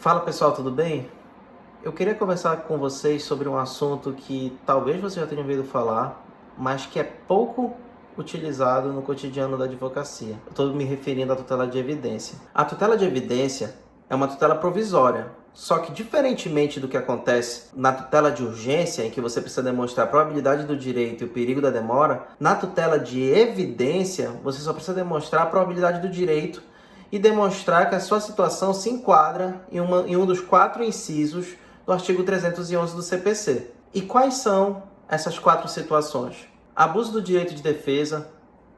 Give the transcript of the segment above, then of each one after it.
Fala pessoal, tudo bem? Eu queria conversar com vocês sobre um assunto que talvez você já tenha ouvido falar, mas que é pouco utilizado no cotidiano da advocacia. Eu estou me referindo à tutela de evidência. A tutela de evidência é uma tutela provisória, só que diferentemente do que acontece na tutela de urgência, em que você precisa demonstrar a probabilidade do direito e o perigo da demora, na tutela de evidência você só precisa demonstrar a probabilidade do direito e demonstrar que a sua situação se enquadra em um dos 4 incisos do artigo 311 do CPC. E quais são essas 4 situações? Abuso do direito de defesa,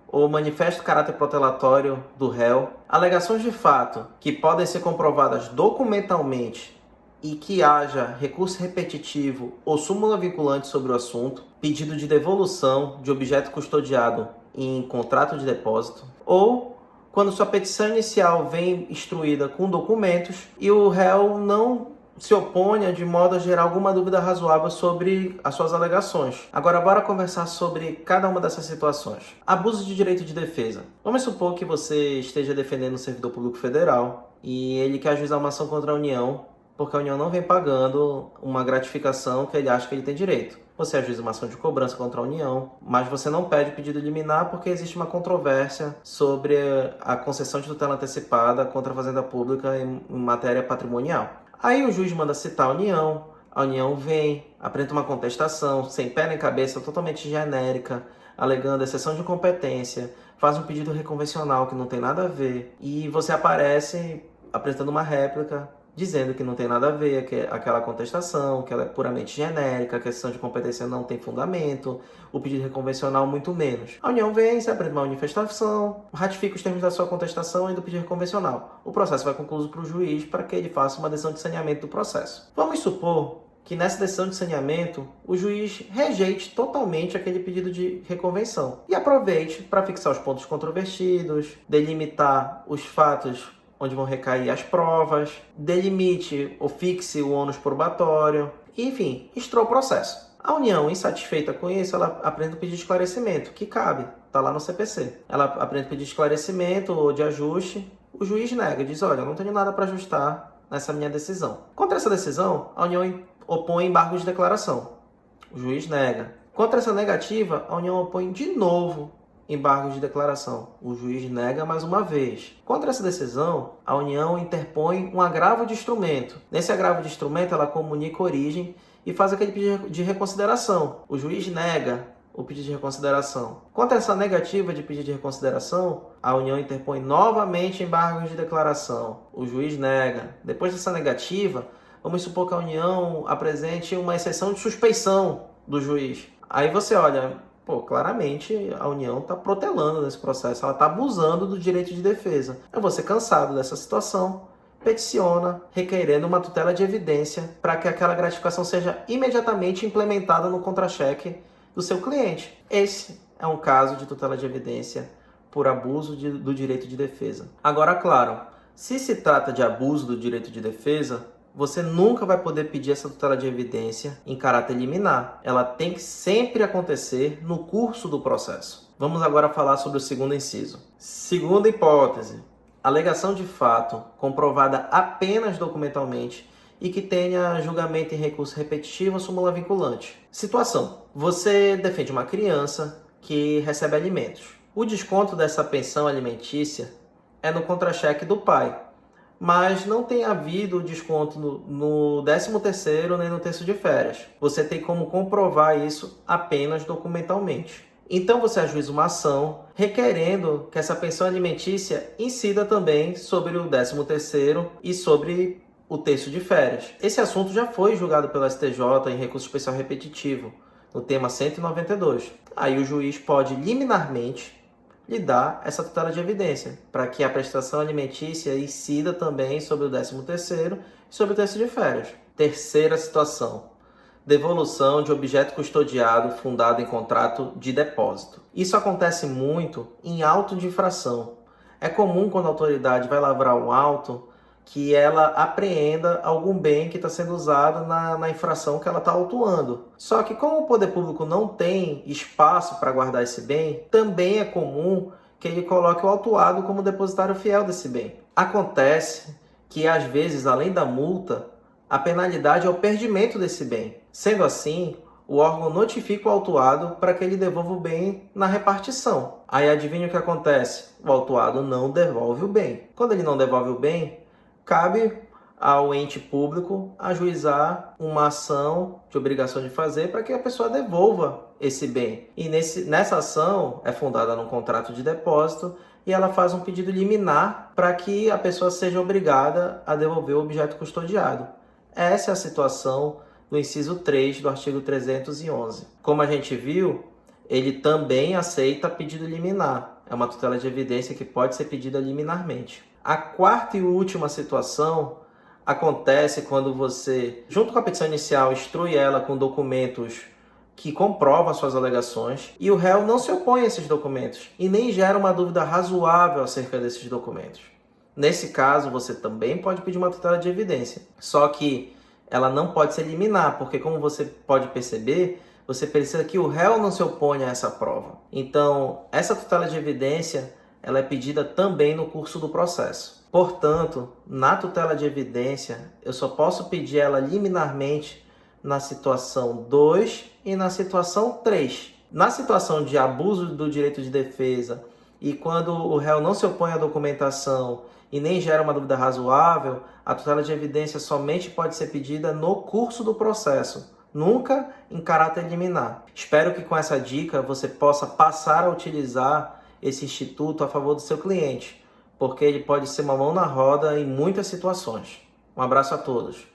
ou manifesto caráter protelatório do réu, alegações de fato que podem ser comprovadas documentalmente e que haja recurso repetitivo ou súmula vinculante sobre o assunto, pedido de devolução de objeto custodiado em contrato de depósito, ou quando sua petição inicial vem instruída com documentos e o réu não se oponha de modo a gerar alguma dúvida razoável sobre as suas alegações. Agora, bora conversar sobre cada uma dessas situações. Abuso de direito de defesa. Vamos supor que você esteja defendendo um servidor público federal e ele quer ajuizar uma ação contra a União porque a União não vem pagando uma gratificação que ele acha que ele tem direito. Você ajuiza uma ação de cobrança contra a União, mas você não pede pedido liminar porque existe uma controvérsia sobre a concessão de tutela antecipada contra a Fazenda Pública em matéria patrimonial. Aí o juiz manda citar a União vem, apresenta uma contestação, sem pé nem cabeça, totalmente genérica, alegando exceção de competência, faz um pedido reconvencional que não tem nada a ver, e você aparece apresentando uma réplica, dizendo que não tem nada a ver aquela contestação, que ela é puramente genérica, que a questão de competência não tem fundamento, o pedido reconvencional muito menos. A União vem, se apresenta uma manifestação, ratifica os termos da sua contestação e do pedido reconvencional. O processo vai concluído para o juiz para que ele faça uma decisão de saneamento do processo. Vamos supor que nessa decisão de saneamento, o juiz rejeite totalmente aquele pedido de reconvenção e aproveite para fixar os pontos controvertidos, delimitar os fatos onde vão recair as provas, delimite ou fixe o ônus probatório, e, enfim, instrua o processo. A União, insatisfeita com isso, ela apresenta um pedido de esclarecimento, que cabe, está lá no CPC. Ela apresenta um pedido de esclarecimento ou de ajuste, o juiz nega, diz, olha, eu não tenho nada para ajustar nessa minha decisão. Contra essa decisão, a União opõe embargo de declaração. O juiz nega. Contra essa negativa, a União opõe de novo embargos de declaração. O juiz nega mais uma vez. Contra essa decisão, a União interpõe um agravo de instrumento. Nesse agravo de instrumento, ela comunica origem e faz aquele pedido de reconsideração. O juiz nega o pedido de reconsideração. Contra essa negativa de pedido de reconsideração, a União interpõe novamente embargos de declaração. O juiz nega. Depois dessa negativa, vamos supor que a União apresente uma exceção de suspeição do juiz. Aí você olha, claramente a União está protelando nesse processo, ela está abusando do direito de defesa. Eu vou ser cansado dessa situação, peticiona, requerendo uma tutela de evidência para que aquela gratificação seja imediatamente implementada no contra-cheque do seu cliente. Esse é um caso de tutela de evidência por abuso do direito de defesa. Agora, claro, se se trata de abuso do direito de defesa, você nunca vai poder pedir essa tutela de evidência em caráter liminar. Ela tem que sempre acontecer no curso do processo. Vamos agora falar sobre o segundo inciso. Segunda hipótese, alegação de fato comprovada apenas documentalmente e que tenha julgamento em recurso repetitivo ou súmula vinculante. Situação: você defende uma criança que recebe alimentos. O desconto dessa pensão alimentícia é no contra-cheque do pai, mas não tem havido desconto no 13º nem no terço de férias. Você tem como comprovar isso apenas documentalmente. Então você ajuiza uma ação requerendo que essa pensão alimentícia incida também sobre o 13º e sobre o terço de férias. Esse assunto já foi julgado pelo STJ em recurso especial repetitivo, no tema 192. Aí o juiz pode liminarmente lhe dá essa tutela de evidência, para que a prestação alimentícia incida também sobre o 13º e sobre o terço de férias. Terceira situação, devolução de objeto custodiado fundado em contrato de depósito. Isso acontece muito em auto de infração. É comum quando a autoridade vai lavrar um auto que ela apreenda algum bem que está sendo usado na infração que ela está autuando. Só que como o poder público não tem espaço para guardar esse bem, também é comum que ele coloque o autuado como depositário fiel desse bem. Acontece que às vezes, além da multa, a penalidade é o perdimento desse bem. Sendo assim, o órgão notifica o autuado para que ele devolva o bem na repartição. Aí adivinha o que acontece? O autuado não devolve o bem. Quando ele não devolve o bem, cabe ao ente público ajuizar uma ação de obrigação de fazer para que a pessoa devolva esse bem. E nessa ação é fundada num contrato de depósito e ela faz um pedido liminar para que a pessoa seja obrigada a devolver o objeto custodiado. Essa é a situação do inciso 3 do artigo 311. Como a gente viu, ele também aceita pedido liminar. É uma tutela de evidência que pode ser pedida liminarmente. A quarta e última situação acontece quando você, junto com a petição inicial, instrui ela com documentos que comprovam suas alegações e o réu não se opõe a esses documentos e nem gera uma dúvida razoável acerca desses documentos. Nesse caso, você também pode pedir uma tutela de evidência, só que ela não pode ser liminar, porque como você pode perceber, você precisa que o réu não se oponha a essa prova. Então, essa tutela de evidência ela é pedida também no curso do processo. Portanto, na tutela de evidência, eu só posso pedir ela liminarmente na situação 2 e na situação 3. Na situação de abuso do direito de defesa e quando o réu não se opõe à documentação e nem gera uma dúvida razoável, a tutela de evidência somente pode ser pedida no curso do processo, nunca em caráter liminar. Espero que com essa dica você possa passar a utilizar esse instituto a favor do seu cliente, porque ele pode ser uma mão na roda em muitas situações. Um abraço a todos.